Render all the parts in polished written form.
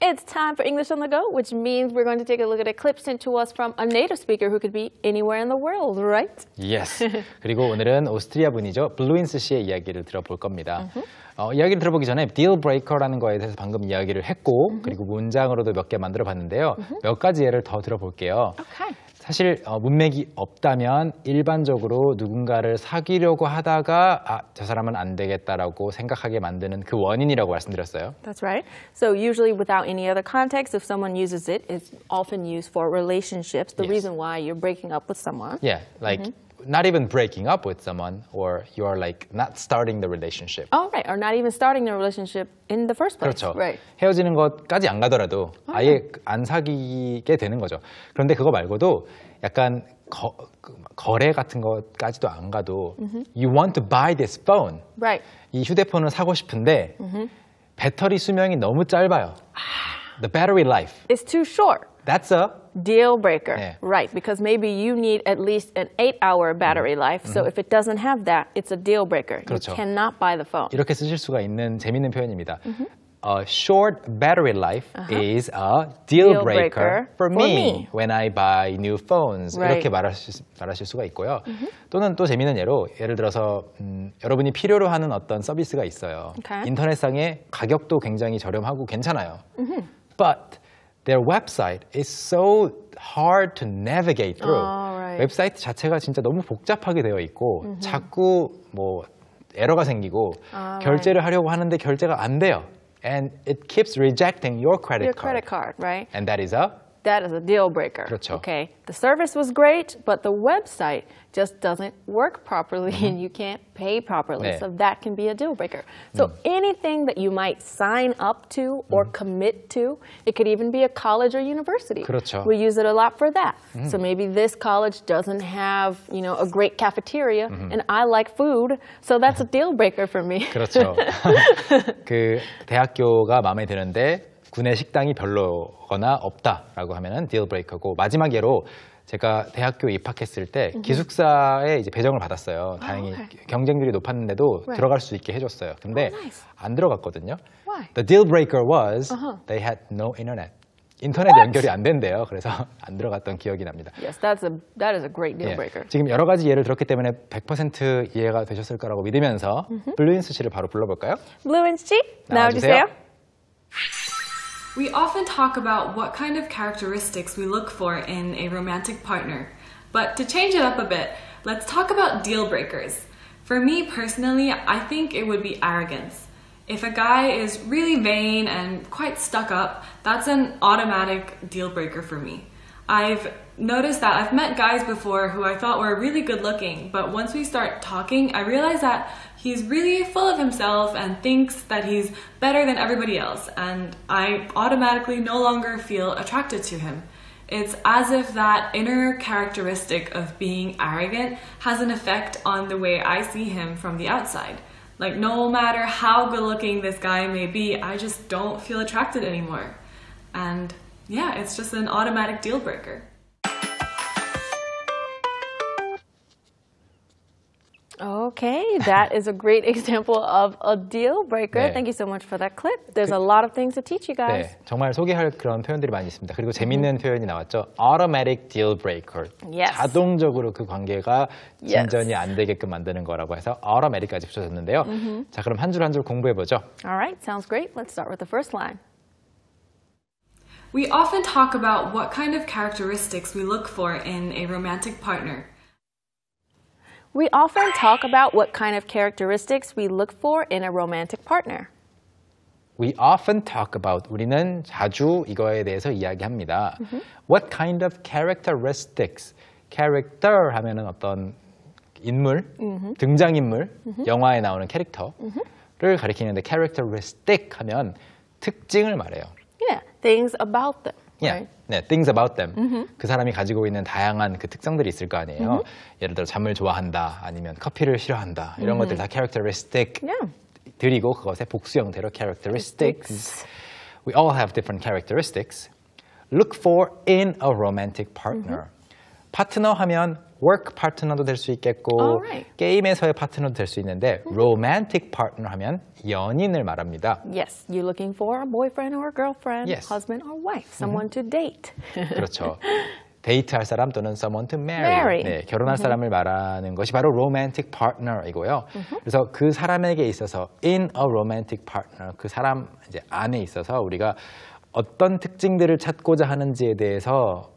It's time for English on the go, which means we're going to take a look at a clip sent to us from a native speaker who could be anywhere in the world, right? Yes. 그리고 오늘은 오스트리아 분이죠. 블루인스 씨의 이야기를 들어볼 겁니다. 이야기를 들어보기 전에 deal breaker라는 거에 대해서 방금 이야기를 했고 그리고 문장으로도 몇 개 만들어 봤는데요. 몇 가지 예를 더 들어볼게요. Okay. 사실 문맥이 없다면 일반적으로 누군가를 사귀려고 하다가 저 사람은 안 되겠다라고 생각하게 만드는 그 원인이라고 말씀드렸어요. That's right. So usually without any other context, if someone uses it, it's often used for relationships, the reason why you're breaking up with someone. Yeah, like not even breaking up with someone or you're like not starting the relationship. Oh, right. Or not even starting the relationship in the first place. 그렇죠. Right. 헤어지는 것까지 안 가더라도 아예 안 사귀게 되는 거죠. 그런데 그거 말고도 약간 거래 같은 것까지도 안 가도 You want to buy this phone. Right. 이 휴대폰을 사고 싶은데 배터리 수명이 너무 짧아요. The battery life. It's too short. That's a Deal breaker. 네. Right. Because maybe you need at least an 8-hour battery life. So if it doesn't have that, it's a deal breaker. 그렇죠. You cannot buy the phone. 이렇게 쓰실 수가 있는 재밌는 표현입니다. A short battery life is a deal breaker for me when I buy new phones. Right. 이렇게 말하실 수가 있고요. 또는 또 재미있는 예를 들어서 여러분이 필요로 하는 어떤 서비스가 있어요. Okay. 인터넷상에 가격도 굉장히 저렴하고 괜찮아요. But their website is so hard to navigate through. Right. 웹사이트 자체가 진짜 너무 복잡하게 되어 있고 자꾸 뭐 에러가 생기고 결제를 하려고 하는데 결제가 안 돼요. And it keeps rejecting your credit card, right? And that is a deal breaker. 그렇죠. Okay. The service was great, but the website just doesn't work properly and you can't pay properly. 네. So that can be a deal breaker. So anything that you might sign up to or commit to, it could even be a college or university. 그렇죠. We use it a lot for that. So maybe this college doesn't have, a great cafeteria and I like food, so that's a deal breaker for me. 그렇죠. 그 대학교가 마음에 드는데 구내 식당이 별로거나 없다라고 하면은 deal breaker고 마지막 예로 제가 대학교 입학했을 때 기숙사에 이제 배정을 받았어요. 다행히 경쟁률이 높았는데도 들어갈 수 있게 해줬어요. 근데 안 들어갔거든요. Why? The deal breaker was they had no internet. 인터넷 연결이 안 된대요. 그래서 안 들어갔던 기억이 납니다. Yes, that is a great deal breaker. 지금 여러 가지 예를 들었기 때문에 100% 이해가 되셨을 거라고 믿으면서 블루인스 씨를 바로 불러볼까요? 블루인스 씨, 나와주세요. We often talk about what kind of characteristics we look for in a romantic partner. But to change it up a bit, let's talk about deal breakers. For me personally, I think it would be arrogance. If a guy is really vain and quite stuck up, that's an automatic deal breaker for me. I've noticed that I've met guys before who I thought were really good looking, but once we start talking, I realize that he's really full of himself and thinks that he's better than everybody else, and I automatically no longer feel attracted to him. It's as if that inner characteristic of being arrogant has an effect on the way I see him from the outside. Like, no matter how good looking this guy may be, I just don't feel attracted anymore. And yeah, it's just an automatic deal breaker. Okay, that is a great example of a deal breaker. 네. Thank you so much for that clip. There's a lot of things to teach you guys. 네, 정말 소개할 그런 표현들이 많이 있습니다. 그리고 재밌는 표현이 나왔죠. Automatic deal breaker. Yes. 자동적으로 그 관계가 진전이 안 되게끔 만드는 거라고 해서 automatic까지 붙여졌는데요. 자, 그럼 한 줄 한 줄 공부해보죠. All right, sounds great. Let's start with the first line. We often talk about what kind of characteristics we look for in a romantic partner. We often talk about what kind of characteristics we look for in a romantic partner. We often talk about, 우리는 자주 이거에 대해서 이야기합니다. What kind of characteristics? Character 하면은 어떤 인물, 등장인물, 영화에 나오는 캐릭터를 가리키는데 characteristic 하면 특징을 말해요. Yeah, things about them. Yeah. Right? 네, things about them. 그 사람이 가지고 있는 다양한 그 특성들이 있을 거 아니에요. 예를 들어 잠을 좋아한다, 아니면 커피를 싫어한다. 이런 것들 다 characteristic. Yeah. 드리고 그것의 복수형대로 characteristics. We all have different characteristics. Look for in a romantic partner. 파트너 하면 work 파트너도 될 수 있겠고 Alright. 게임에서의 파트너도 될 수 있는데 romantic partner 하면 연인을 말합니다. Yes, you looking for a boyfriend or a girlfriend, Yes. husband or wife, someone to date. 그렇죠. 데이트할 사람 또는 someone to marry. 네, 결혼할 사람을 말하는 것이 바로 romantic partner이고요. 그래서 그 사람에게 있어서 in a romantic partner, 그 사람 이제 안에 있어서 우리가 어떤 특징들을 찾고자 하는지에 대해서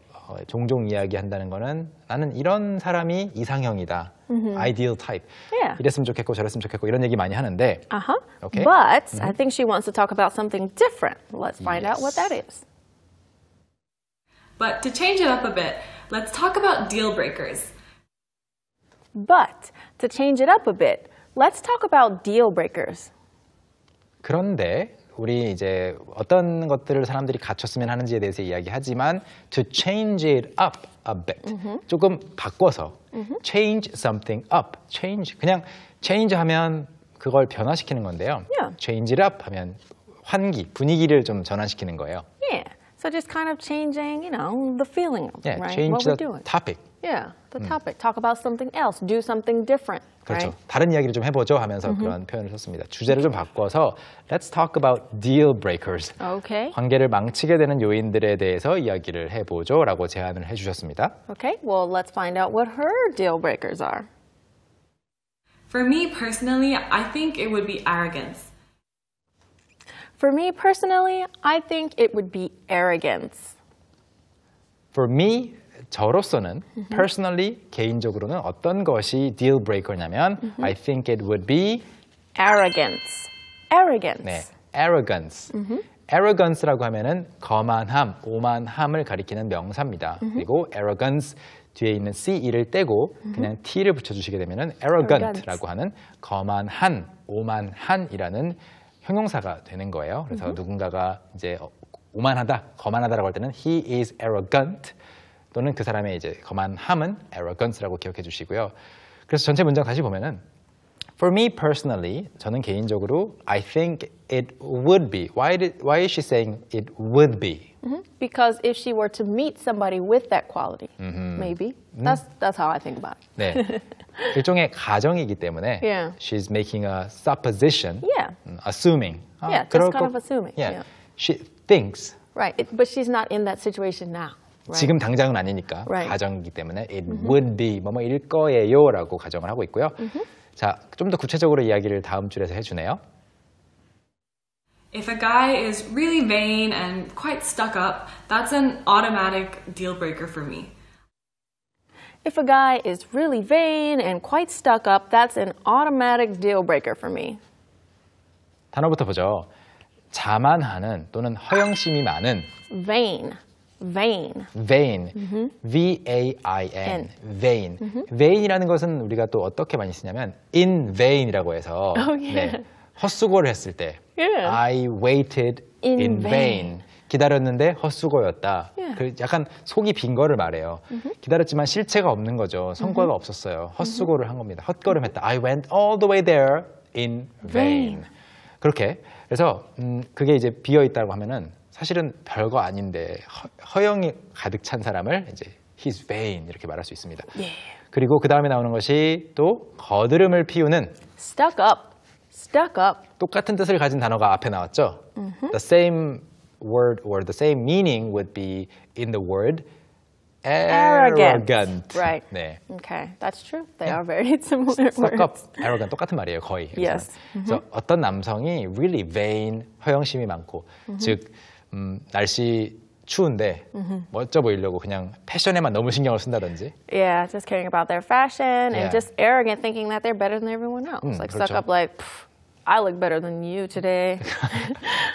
종종 이야기한다는 거는 나는 이런 사람이 이상형이다. ideal type. Yeah. 이랬으면 좋겠고 저랬으면 좋겠고 이런 얘기 많이 하는데 Okay. But I think she wants to talk about something different. Let's find out what that is. But to change it up a bit, let's talk about deal breakers. But to change it up a bit, let's talk about deal breakers. 그런데 우리 이제 어떤 것들을 사람들이 갖췄으면 하는지에 대해서 이야기하지만 to change it up a bit 조금 바꿔서 change something up change 그냥 change 하면 그걸 변화시키는 건데요. Yeah. change it up 하면 환기 분위기를 좀 전환시키는 거예요. Yeah. So just kind of changing, the feeling of Yeah, right? change what we're the doing. topic. Yeah, the topic. Talk about something else. Do something different. 그렇죠. Right? 다른 이야기를 좀 해보죠 하면서 그런 표현을 썼습니다. 주제를 좀 바꿔서 Let's talk about deal breakers. Okay. 관계를 망치게 되는 요인들에 대해서 이야기를 해보죠 라고 제안을 해주셨습니다. Okay. Well, let's find out what her deal breakers are. For me personally, I think it would be arrogance. For me personally, I think it would be arrogance. For me, 저로서는 personally, 개인적으로는 어떤 것이 deal breaker냐면 I think it would be Arrogance. Arrogance. 네, arrogance. arrogance라고 하면은 거만함, 오만함을 가리키는 명사입니다. 그리고 arrogance 뒤에 있는 CE를 떼고 그냥 T를 붙여주시게 되면은 arrogant라고 하는 거만한, 오만한이라는 형용사가 되는 거예요. 그래서 누군가가 이제 오만하다, 거만하다라고 할 때는 he is arrogant 또는 그 사람의 이제 거만함은 arrogance라고 기억해 주시고요. 그래서 전체 문장 다시 보면은 For me personally, 저는 개인적으로 I think it would be. Why is she saying it would be? Because if she were to meet somebody with that quality, maybe. That's how I think about it. 네, 일종의 가정이기 때문에 Yeah. she's making a supposition, Yeah. Assuming. Yeah, 그럴 just kind 것- of assuming. Yeah. Yeah. She thinks. Right. But she's not in that situation now. Right? 지금 당장은 아니니까 Right. 가정이기 때문에 it would be 뭐뭐일 거예요라고 가정을 하고 있고요. 자, 좀 더 구체적으로 이야기를 다음 줄에서 해주네요. If a guy is really vain and quite stuck up, that's an automatic deal breaker for me. If a guy is really vain and quite stuck up, that's an automatic deal breaker for me. 단어부터 보죠. 자만하는 또는 허영심이 많은 Vain. Vain. vain, V-A-I-N, vain. vain이라는 것은 우리가 또 어떻게 많이 쓰냐면 in vain이라고 해서 네, 헛수고를 했을 때 Yeah. I waited in vain. 기다렸는데 헛수고였다. Yeah. 그 약간 속이 빈 거를 말해요. 기다렸지만 실체가 없는 거죠. 성과가 없었어요. 헛수고를 한 겁니다. 헛걸음했다. I went all the way there in vain. 그렇게 그래서 그게 이제 비어 있다고 하면은 사실은 별거 아닌데 허영이 가득 찬 사람을 이제 he's vain 이렇게 말할 수 있습니다. Yeah. 그리고 그 다음에 나오는 것이 또 거드름을 피우는 Stuck up. Stuck up. 똑같은 뜻을 가진 단어가 앞에 나왔죠. The same word or the same meaning would be in the word arrogant. Right. 네. Okay, that's true. They are very similar Stuck up, words. arrogant 똑같은 말이에요, 거의. Yes. 그래서 어떤 남성이 really vain, 허영심이 많고, 즉 날씨 추운데 멋져 보이려고 그냥 패션에만 너무 신경을 쓴다든지. Yeah, just caring about their fashion Yeah. and just arrogant, thinking that they're better than everyone else. Like stuck 그렇죠. up, like I look better than you today.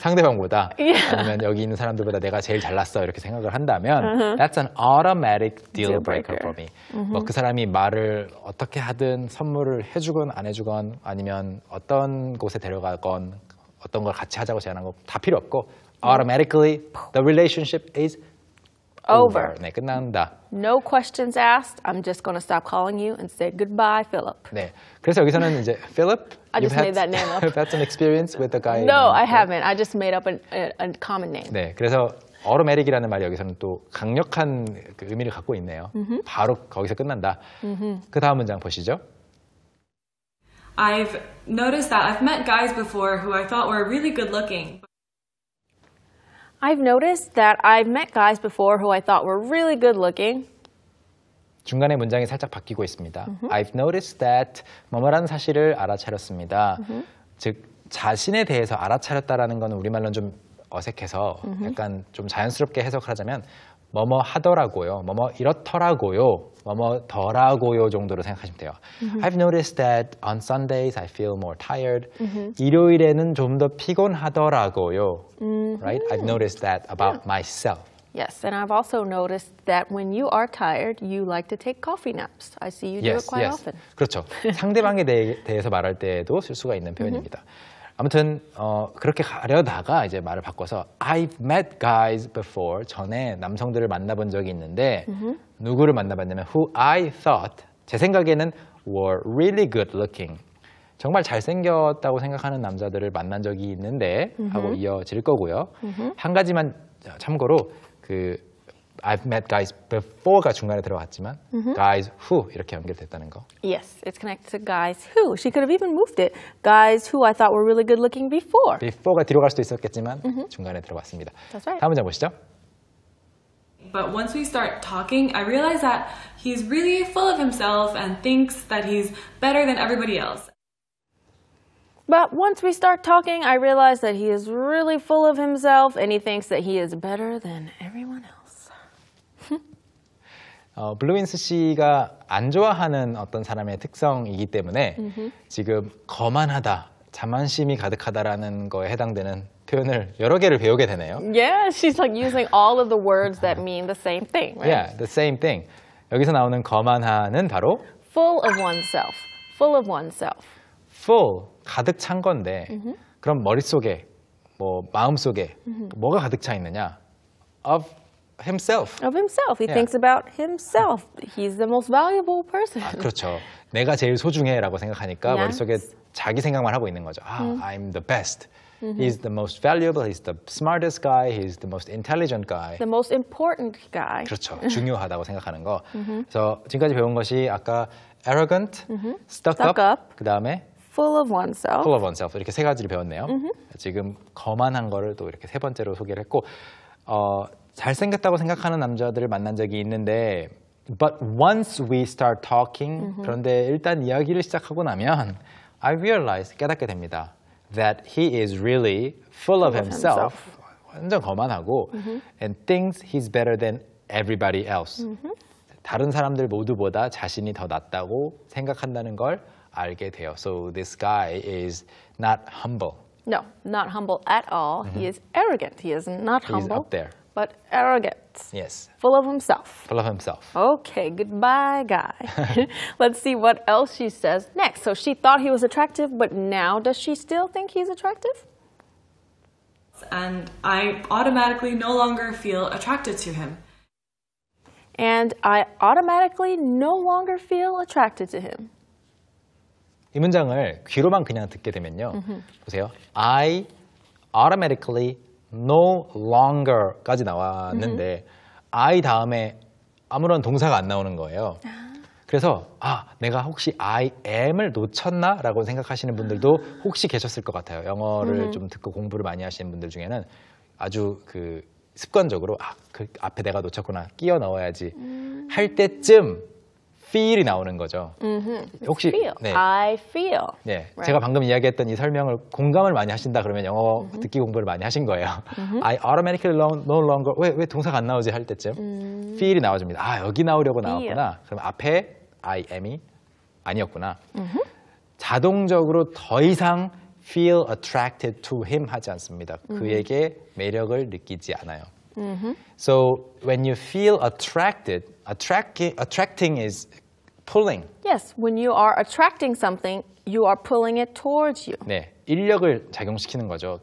상대방보다 Yeah. 아니면 여기 있는 사람들보다 내가 제일 잘났어 이렇게 생각을 한다면 that's an automatic deal breaker for me. 뭐 그 사람이 말을 어떻게 하든 선물을 해주건 안 해주건 아니면 어떤 곳에 데려가건 어떤 걸 같이 하자고 제안한 거 다 필요 없고 automatically the relationship is over. 네, 끝난다. No questions asked. I'm just going to stop calling you and say goodbye, Philip. 네, 그래서 여기서는 이제 Philip, I you've just made that name up. That's an experience with the guy. No, I haven't. I just made up a common name. 네, 그래서 automatic이라는 말이 여기서는 또 강력한 그 의미를 갖고 있네요. 바로 거기서 끝난다. 그 다음 문장 보시죠. I've noticed that I've met guys before who I thought were really good looking. I've noticed that I've met guys before who I thought were really good looking. 중간에 문장이 살짝 바뀌고 있습니다. I've noticed that 뭐뭐라는 사실을 알아차렸습니다. 즉 자신에 대해서 알아차렸다라는 건 우리말로는 좀 어색해서 약간 좀 자연스럽게 해석을 하자면 뭐뭐 하더라고요, 뭐뭐 이렇더라고요, 뭐뭐 더라고요 정도로 생각하시면 돼요. I've noticed that on Sundays I feel more tired. 일요일에는 좀 더 피곤하더라고요. Right? I've noticed that about myself. Yes, and I've also noticed that when you are tired, you like to take coffee naps. I see you do it quite often. 그렇죠. 상대방에 대해서 말할 때에도 쓸 수가 있는 표현입니다. 아무튼 그렇게 가려다가 이제 말을 바꿔서 I've met guys before. 전에 남성들을 만나본 적이 있는데 누구를 만나봤냐면 who I thought, 제 생각에는 were really good looking. 정말 잘생겼다고 생각하는 남자들을 만난 적이 있는데 하고 이어질 거고요. 한 가지만 참고로 그 I've met guys before가 중간에 들어갔지만 guys who 이렇게 연결됐다는 거. Yes, it's connected to guys who. She could have even moved it. Guys who I thought were really good looking before. before가 뒤로 갈 수도 있었겠지만 중간에 들어갔습니다. That's right. 다음 문장 보시죠. But once we start talking, I realize that he's really full of himself and thinks that he's better than everybody else. But once we start talking, I realize that he is really full of himself and he thinks that he is better than everyone else. 블루윈스 씨가 안 좋아하는 어떤 사람의 특성이기 때문에 지금 거만하다, 자만심이 가득하다라는 거에 해당되는 표현을 여러 개를 배우게 되네요. Yeah, she's like using all of the words that mean the same thing, right? Yeah, the same thing. 여기서 나오는 거만하는 바로 Full of oneself. Full of oneself. full, 가득 찬 건데 그럼 머릿속에, 뭐 마음속에 뭐가 가득 차 있느냐? Of himself. Of himself. He Yeah. thinks about himself. He's the most valuable person. 그렇죠. 내가 제일 소중해라고 생각하니까 Yes. 머릿속에 자기 생각만 하고 있는 거죠. I'm the best. He's the most valuable. He's the smartest guy. He's the most intelligent guy. The most important guy. 그렇죠. 중요하다고 생각하는 거. 그래서 지금까지 배운 것이 아까 arrogant, stuck up, 그 다음에 Full of oneself. full of oneself 이렇게 세 가지를 배웠네요. 지금 거만한 거를 또 이렇게 세 번째로 소개를 했고 잘생겼다고 생각하는 남자들을 만난 적이 있는데 but once we start talking 그런데 일단 이야기를 시작하고 나면 I realize 깨닫게 됩니다. that he is really full of himself. 완전 거만하고 and thinks he's better than everybody else. 다른 사람들 모두보다 자신이 더 낫다고 생각한다는 걸 알게 돼요. So this guy is not humble. No, not humble at all. He is arrogant. He is not He's humble, up there. but arrogant. Yes, Full of himself. full of himself. Okay, goodbye, guy. Let's see what else she says next. So she thought he was attractive, but now does she still think he's attractive? And I automatically no longer feel attracted to him. And I automatically no longer feel attracted to him. 이 문장을 귀로만 그냥 듣게 되면요. 보세요. I automatically no longer,까지 나왔는데 I 다음에 아무런 동사가 안 나오는 거예요. 그래서 내가 혹시 I am을 놓쳤나? 라고 생각하시는 분들도 혹시 계셨을 것 같아요. 영어를 좀 듣고 공부를 많이 하시는 분들 중에는 아주 그 습관적으로 그 앞에 내가 놓쳤구나, 끼워 넣어야지 할 때쯤 feel이 나오는 거죠. 혹시 Feel. 네. I feel. 네, Right. 제가 방금 이야기했던 이 설명을 공감을 많이 하신다 그러면 영어 듣기 공부를 많이 하신 거예요. I automatically no longer 왜 동사가 안 나오지 할 때쯤 feel이 나와줍니다. 여기 나오려고 나왔구나. 그럼 앞에 I am이 아니었구나. 자동적으로 더 이상 feel attracted to him 하지 않습니다. 그에게 매력을 느끼지 않아요. So when you feel attracted, attracting is pulling. Yes, when you are attracting something, you are pulling it towards you. 네, 인력을 작용시키는 거죠.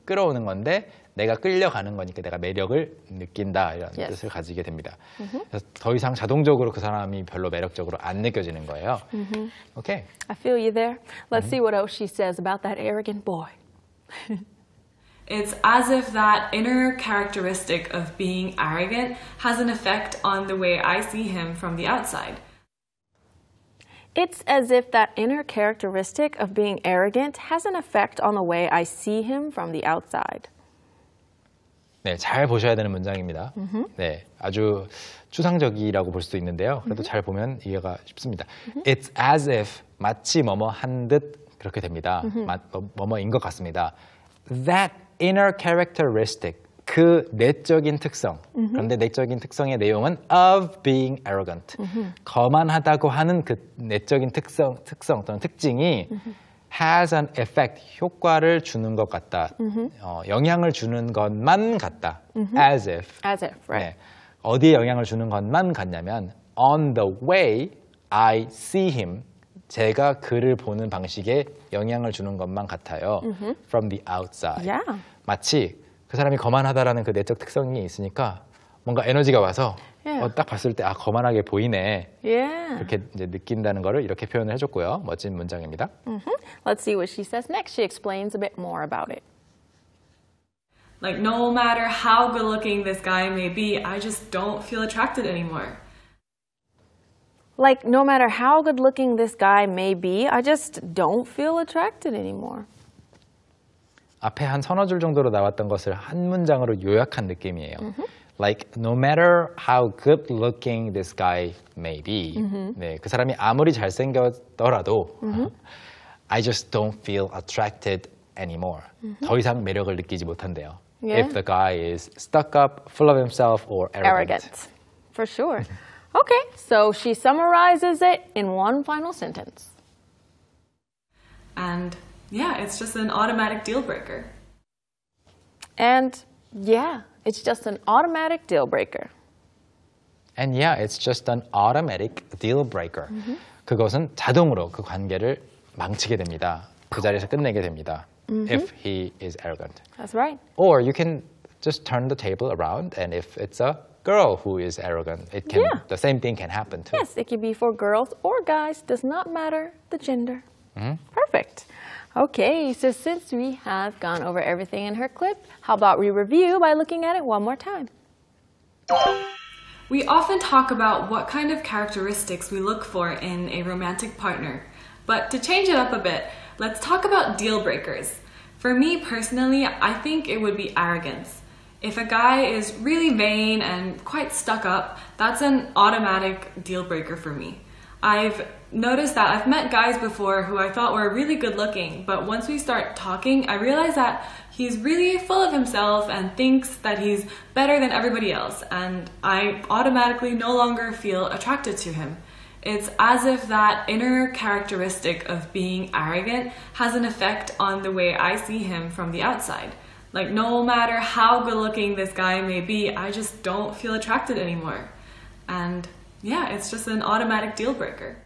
끌어오는 건데 내가 끌려가는 거니까 내가 매력을 느낀다 이런 Yes. 뜻을 가지게 됩니다. 그래서 더 이상 자동적으로 그 사람이 별로 매력적으로 안 느껴지는 거예요. 오케이. I feel you there. Let's see what else she says about that arrogant boy. It's as if that inner characteristic of being arrogant has an effect on the way I see him from the outside. It's as if that inner characteristic of being arrogant has an effect on the way I see him from the outside. 네, 잘 보셔야 되는 문장입니다. 네, 아주 추상적이라고 볼 수도 있는데요. 그래도 잘 보면 이해가 쉽습니다. It's as if 마치 뭐뭐 한 듯 그렇게 됩니다. 뭐뭐인 것 같습니다. That inner characteristic, 그 내적인 특성. 그런데 내적인 특성의 내용은 of being arrogant. 거만하다고 하는 그 내적인 특성 또는 특징이 has an effect, 효과를 주는 것 같다. 영향을 주는 것만 같다. As if. As if, right. 네, 어디에 영향을 주는 것만 같냐면 on the way I see him. 제가 그를 보는 방식에 영향을 주는 것만 같아요. From the outside. Yeah. 마치 그 사람이 거만하다라는 그 내적 특성이 있으니까 뭔가 에너지가 와서 Yeah. 딱 봤을 때 아 거만하게 보이네. Yeah. 이렇게 이제 느낀다는 거를 이렇게 표현을 해줬고요. 멋진 문장입니다. Let's see what she says next. She explains a bit more about it. Like, no matter how good looking this guy may be, I just don't feel attracted anymore. Like, no matter how good looking this guy may be, I just don't feel attracted anymore. 앞에 한 서너 줄 정도로 나왔던 것을 한 문장으로 요약한 느낌이에요. Like, no matter how good looking this guy may be. 네, 그 사람이 아무리 잘생겼더라도 I just don't feel attracted anymore. 더 이상 매력을 느끼지 못한대요. Yeah. If the guy is stuck up, full of himself, or arrogant. For sure. Okay, so she summarizes it in one final sentence. And yeah, it's just an automatic deal breaker. And yeah, it's just an automatic deal breaker. And yeah, it's just an automatic deal breaker. 그것은 자동으로 그 관계를 망치게 됩니다. 그 자리에서 끝내게 됩니다. If he is arrogant. That's right. Or you can just turn the table around, and if it's a girl who is arrogant, it can Yeah. the same thing can happen too. Yes, it can be for girls or guys. Does not matter the gender. Perfect. Okay, so since we have gone over everything in her clip, how about we review by looking at it one more time? We often talk about what kind of characteristics we look for in a romantic partner. But to change it up a bit, let's talk about deal breakers. For me personally, I think it would be arrogance. If a guy is really vain and quite stuck up, that's an automatic deal breaker for me. I've noticed that I've met guys before who I thought were really good looking, but once we start talking, I realize that he's really full of himself and thinks that he's better than everybody else, and I automatically no longer feel attracted to him. It's as if that inner characteristic of being arrogant has an effect on the way I see him from the outside. Like, no matter how good looking this guy may be, I just don't feel attracted anymore. And yeah, it's just an automatic deal breaker.